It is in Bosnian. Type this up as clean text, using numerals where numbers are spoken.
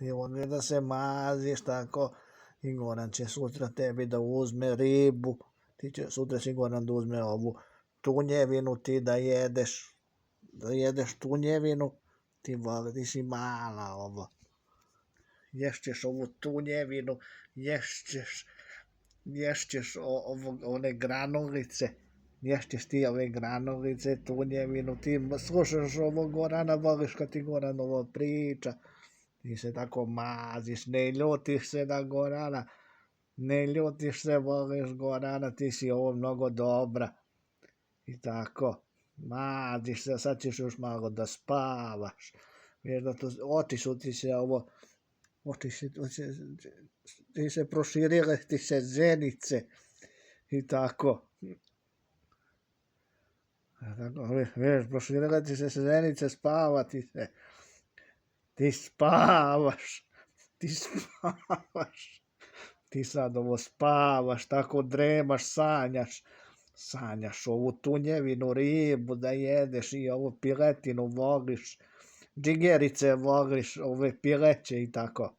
I onda da se maziš tako i Goran će sutra tebi da uzme ribu, ti će sutra će Goran da uzme ovu tunjevinu, ti da jedeš tunjevinu, ti si mala ovo. Ješćeš ovu tunjevinu, ješćeš one granolice, ješćeš ti ove granolice, tunjevinu, ti slušaš ovo Gorana, voliš kad ti Goran ovo priča, ti se tako maziš, ne ljutiš se na Gorana, ne ljutiš se, voliš Gorana, ti si ovo mnogo dobra. I tako, maziš se, sad ćeš još malo da spavaš. Jer da to, ti se proširile, ti se zenice i tako. Proširile ti se zenice, spava ti se. Ti spavaš. Ti sad ovo spavaš, tako dremaš, sanjaš ovu tunjevinu, ribu da jedeš i ovu piletinu voliš, džigerice voliš, ove pileće i tako.